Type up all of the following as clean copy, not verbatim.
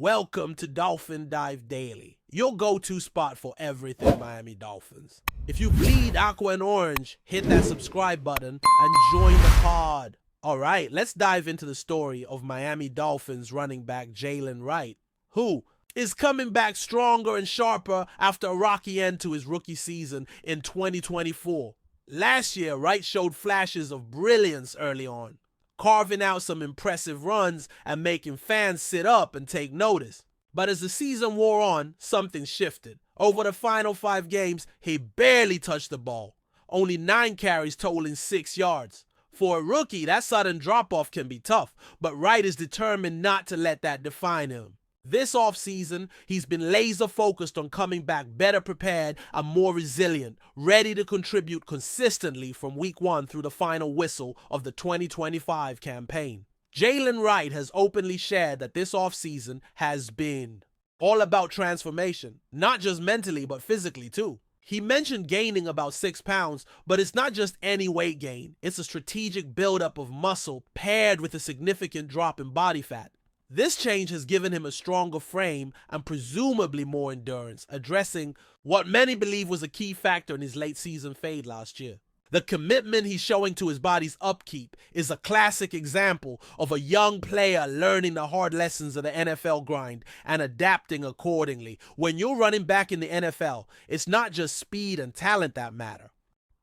Welcome to Dolphin Dive Daily, your go-to spot for everything Miami Dolphins. If you bleed aqua and orange, hit that subscribe button and join the pod. Alright, let's dive into the story of Miami Dolphins running back Jalen Wright, who is coming back stronger and sharper after a rocky end to his rookie season in 2024. Last year, Wright showed flashes of brilliance early on, carving out some impressive runs and making fans sit up and take notice. But as the season wore on, something shifted. Over the final 5 games, he barely touched the ball. Only 9 carries totaling 6 yards. For a rookie, that sudden drop-off can be tough, but Wright is determined not to let that define him. This offseason, he's been laser-focused on coming back better prepared and more resilient, ready to contribute consistently from week 1 through the final whistle of the 2025 campaign. Jalen Wright has openly shared that this offseason has been all about transformation, not just mentally but physically too. He mentioned gaining about 6 pounds, but it's not just any weight gain. It's a strategic buildup of muscle paired with a significant drop in body fat. This change has given him a stronger frame and presumably more endurance, addressing what many believe was a key factor in his late season fade last year. The commitment he's showing to his body's upkeep is a classic example of a young player learning the hard lessons of the NFL grind and adapting accordingly. When you're running back in the NFL, it's not just speed and talent that matter.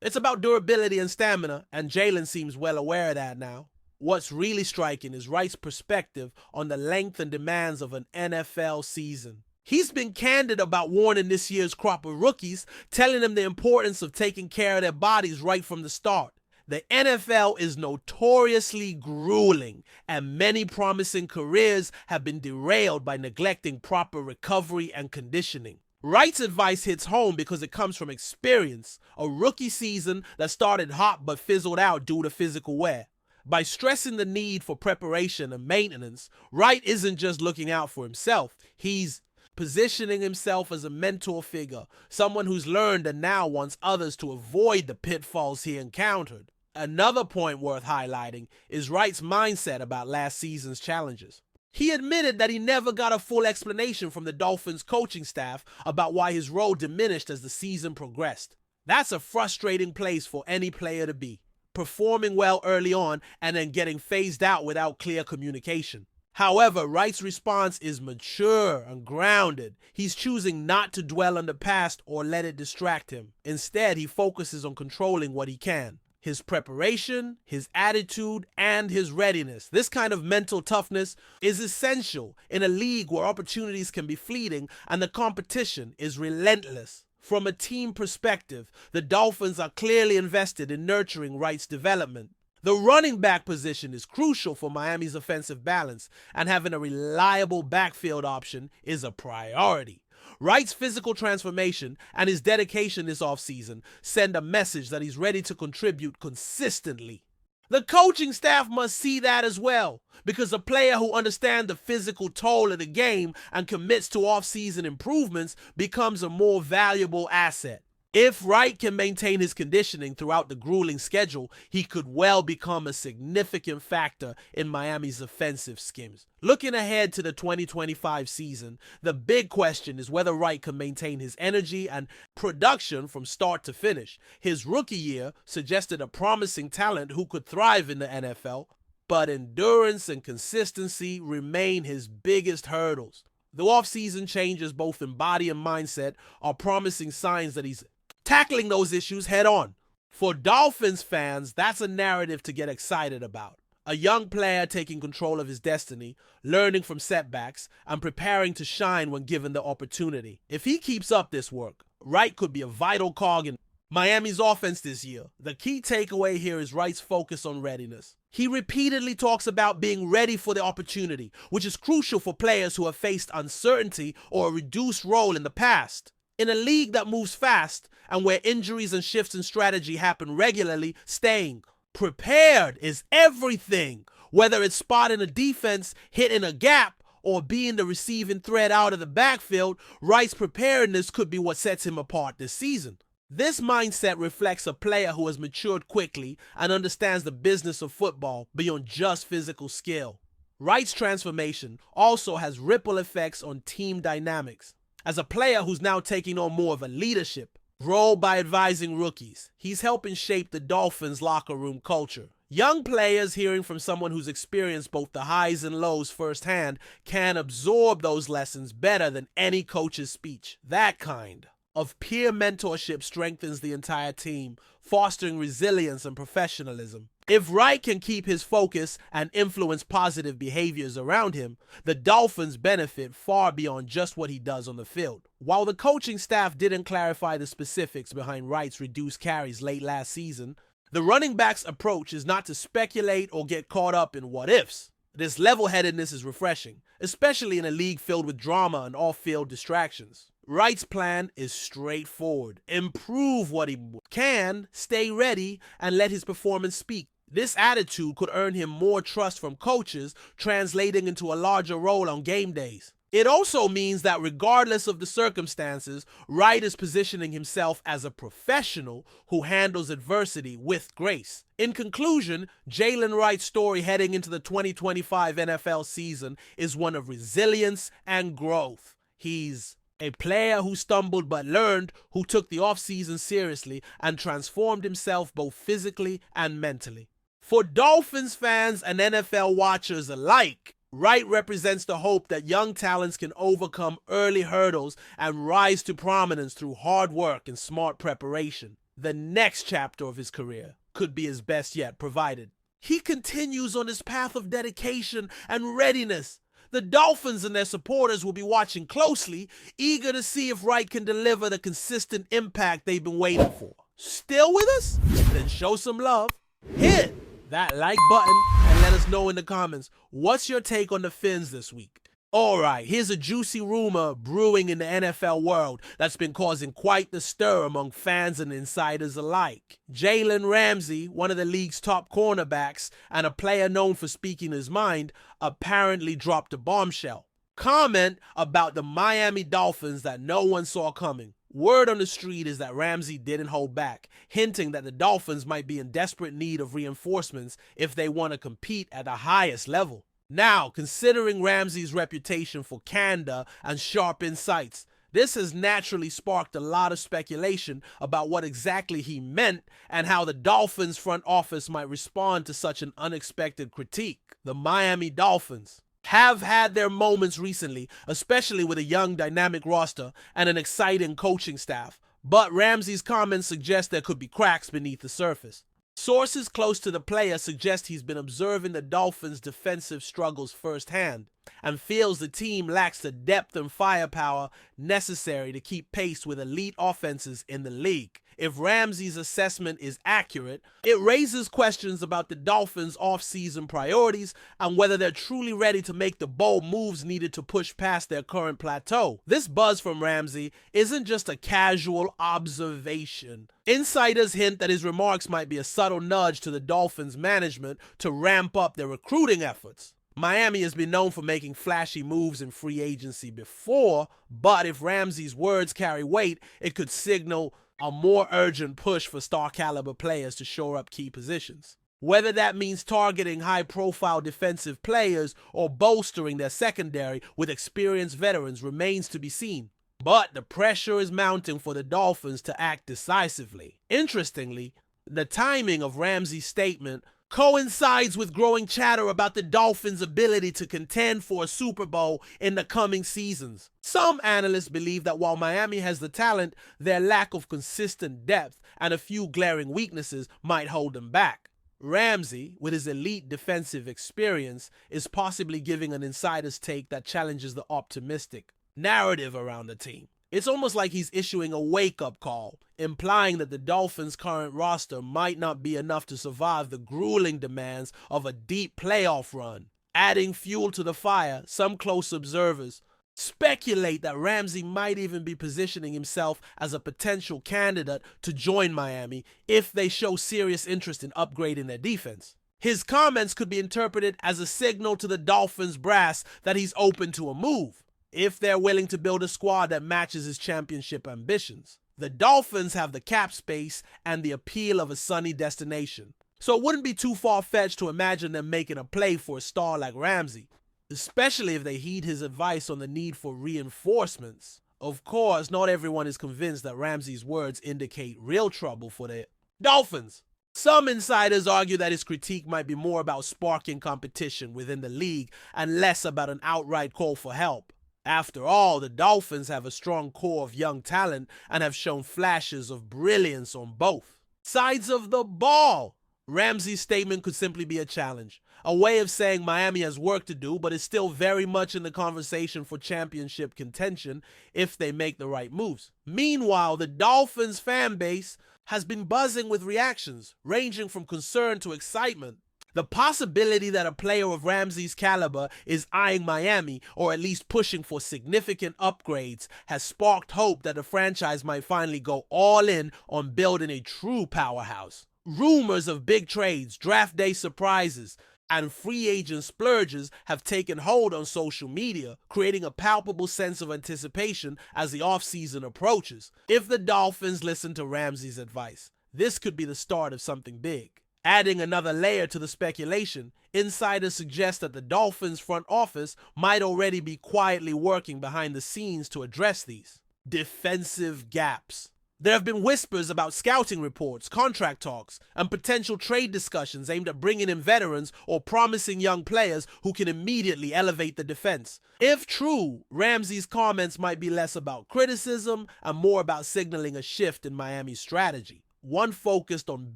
It's about durability and stamina, and Jalen seems well aware of that now. What's really striking is Wright's perspective on the length and demands of an NFL season. He's been candid about warning this year's crop of rookies, telling them the importance of taking care of their bodies right from the start. The NFL is notoriously grueling, and many promising careers have been derailed by neglecting proper recovery and conditioning. Wright's advice hits home because it comes from experience, a rookie season that started hot but fizzled out due to physical wear. By stressing the need for preparation and maintenance, Wright isn't just looking out for himself, he's positioning himself as a mentor figure, someone who's learned and now wants others to avoid the pitfalls he encountered. Another point worth highlighting is Wright's mindset about last season's challenges. He admitted that he never got a full explanation from the Dolphins coaching staff about why his role diminished as the season progressed. That's a frustrating place for any player to be, performing well early on and then getting phased out without clear communication. However, Wright's response is mature and grounded. He's choosing not to dwell on the past or let it distract him. Instead, he focuses on controlling what he can: his preparation, his attitude, and his readiness. This kind of mental toughness is essential in a league where opportunities can be fleeting and the competition is relentless. From a team perspective, the Dolphins are clearly invested in nurturing Wright's development. The running back position is crucial for Miami's offensive balance, and having a reliable backfield option is a priority. Wright's physical transformation and his dedication this offseason send a message that he's ready to contribute consistently. The coaching staff must see that as well, because a player who understands the physical toll of the game and commits to off-season improvements becomes a more valuable asset. If Wright can maintain his conditioning throughout the grueling schedule, he could well become a significant factor in Miami's offensive schemes. Looking ahead to the 2025 season, the big question is whether Wright can maintain his energy and production from start to finish. His rookie year suggested a promising talent who could thrive in the NFL, but endurance and consistency remain his biggest hurdles. The offseason changes both in body and mindset are promising signs that he's tackling those issues head on. For Dolphins fans, that's a narrative to get excited about. A young player taking control of his destiny, learning from setbacks, and preparing to shine when given the opportunity. If he keeps up this work, Wright could be a vital cog in Miami's offense this year. The key takeaway here is Wright's focus on readiness. He repeatedly talks about being ready for the opportunity, which is crucial for players who have faced uncertainty or a reduced role in the past. In a league that moves fast and where injuries and shifts in strategy happen regularly, staying prepared is everything. Whether it's spotting a defense, hitting a gap, or being the receiving threat out of the backfield, Wright's preparedness could be what sets him apart this season. This mindset reflects a player who has matured quickly and understands the business of football beyond just physical skill. Wright's transformation also has ripple effects on team dynamics. As a player who's now taking on more of a leadership role by advising rookies, he's helping shape the Dolphins' locker room culture. Young players hearing from someone who's experienced both the highs and lows firsthand can absorb those lessons better than any coach's speech. That kind of peer mentorship strengthens the entire team, fostering resilience and professionalism. If Wright can keep his focus and influence positive behaviors around him, the Dolphins benefit far beyond just what he does on the field. While the coaching staff didn't clarify the specifics behind Wright's reduced carries late last season, the running back's approach is not to speculate or get caught up in what-ifs. This level-headedness is refreshing, especially in a league filled with drama and off-field distractions. Wright's plan is straightforward. Improve what he can, stay ready, and let his performance speak. This attitude could earn him more trust from coaches, translating into a larger role on game days. It also means that regardless of the circumstances, Wright is positioning himself as a professional who handles adversity with grace. In conclusion, Jalen Wright's story heading into the 2025 NFL season is one of resilience and growth. He's a player who stumbled but learned, who took the offseason seriously and transformed himself both physically and mentally. For Dolphins fans and NFL watchers alike, Wright represents the hope that young talents can overcome early hurdles and rise to prominence through hard work and smart preparation. The next chapter of his career could be his best yet, provided he continues on his path of dedication and readiness. The Dolphins and their supporters will be watching closely, eager to see if Wright can deliver the consistent impact they've been waiting for. Still with us? Then show some love. Hit that like button and let us know in the comments, what's your take on the Fins this week? Alright, here's a juicy rumor brewing in the NFL world that's been causing quite the stir among fans and insiders alike. Jalen Ramsey, one of the league's top cornerbacks and a player known for speaking his mind, apparently dropped a bombshell comment about the Miami Dolphins that no one saw coming. Word on the street is that Ramsey didn't hold back, hinting that the Dolphins might be in desperate need of reinforcements if they want to compete at the highest level. Now, considering Ramsey's reputation for candor and sharp insights, this has naturally sparked a lot of speculation about what exactly he meant and how the Dolphins front office might respond to such an unexpected critique. The Miami Dolphins have had their moments recently, especially with a young, dynamic roster and an exciting coaching staff, but Ramsey's comments suggest there could be cracks beneath the surface. Sources close to the player suggest he's been observing the Dolphins' defensive struggles firsthand and feels the team lacks the depth and firepower necessary to keep pace with elite offenses in the league. If Ramsey's assessment is accurate, it raises questions about the Dolphins' off-season priorities and whether they're truly ready to make the bold moves needed to push past their current plateau. This buzz from Ramsey isn't just a casual observation. Insiders hint that his remarks might be a subtle nudge to the Dolphins' management to ramp up their recruiting efforts. Miami has been known for making flashy moves in free agency before, but if Ramsey's words carry weight, it could signal a more urgent push for star-caliber players to shore up key positions. Whether that means targeting high-profile defensive players or bolstering their secondary with experienced veterans remains to be seen. But the pressure is mounting for the Dolphins to act decisively. Interestingly, the timing of Ramsey's statement coincides with growing chatter about the Dolphins' ability to contend for a Super Bowl in the coming seasons. Some analysts believe that while Miami has the talent, their lack of consistent depth and a few glaring weaknesses might hold them back. Ramsey, with his elite defensive experience, is possibly giving an insider's take that challenges the optimistic narrative around the team. It's almost like he's issuing a wake-up call, implying that the Dolphins' current roster might not be enough to survive the grueling demands of a deep playoff run. Adding fuel to the fire, some close observers speculate that Ramsey might even be positioning himself as a potential candidate to join Miami if they show serious interest in upgrading their defense. His comments could be interpreted as a signal to the Dolphins brass that he's open to a move, if they're willing to build a squad that matches his championship ambitions. The Dolphins have the cap space and the appeal of a sunny destination, so it wouldn't be too far-fetched to imagine them making a play for a star like Ramsey. especially if they heed his advice on the need for reinforcements. Of course, not everyone is convinced that Ramsey's words indicate real trouble for the Dolphins. Some insiders argue that his critique might be more about sparking competition within the league and less about an outright call for help. After all, the Dolphins have a strong core of young talent and have shown flashes of brilliance on both sides of the ball. Ramsey's statement could simply be a challenge, a way of saying Miami has work to do but is still very much in the conversation for championship contention if they make the right moves. Meanwhile, the Dolphins fan base has been buzzing with reactions, ranging from concern to excitement. The possibility that a player of Ramsey's caliber is eyeing Miami, or at least pushing for significant upgrades, has sparked hope that the franchise might finally go all in on building a true powerhouse. Rumors of big trades, draft day surprises, and free agent splurges have taken hold on social media, creating a palpable sense of anticipation as the offseason approaches. If the Dolphins listen to Ramsey's advice, this could be the start of something big. Adding another layer to the speculation, insiders suggest that the Dolphins' front office might already be quietly working behind the scenes to address these defensive gaps. There have been whispers about scouting reports, contract talks, and potential trade discussions aimed at bringing in veterans or promising young players who can immediately elevate the defense. If true, Ramsey's comments might be less about criticism and more about signaling a shift in Miami's strategy, one focused on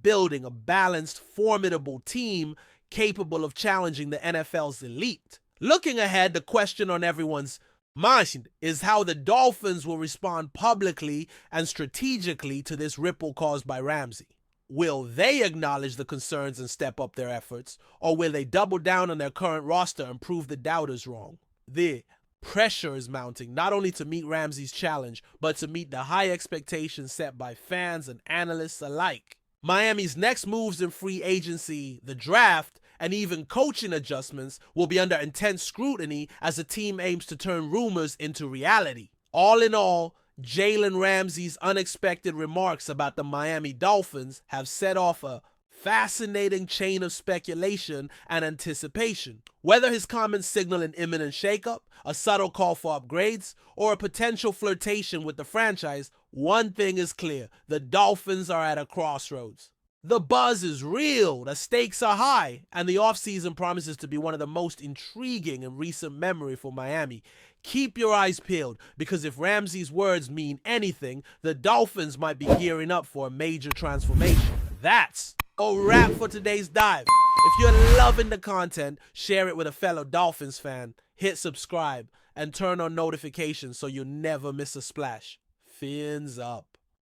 building a balanced, formidable team capable of challenging the NFL's elite. Looking ahead, the question on everyone's mind is how the Dolphins will respond publicly and strategically to this ripple caused by Ramsey. Will they acknowledge the concerns and step up their efforts, or will they double down on their current roster and prove the doubters wrong? The pressure is mounting not only to meet Ramsey's challenge, but to meet the high expectations set by fans and analysts alike. Miami's next moves in free agency, the draft, and even coaching adjustments will be under intense scrutiny as the team aims to turn rumors into reality. All in all, Jalen Ramsey's unexpected remarks about the Miami Dolphins have set off a fascinating chain of speculation and anticipation. Whether his comments signal an imminent shakeup, a subtle call for upgrades, or a potential flirtation with the franchise, one thing is clear: the Dolphins are at a crossroads. The buzz is real, the stakes are high, and the offseason promises to be one of the most intriguing in recent memory for Miami. Keep your eyes peeled, because if Ramsey's words mean anything, the Dolphins might be gearing up for a major transformation. That's a wrap for today's dive. If you're loving the content, share it with a fellow Dolphins fan, hit subscribe, and turn on notifications so you'll never miss a splash. Fins up.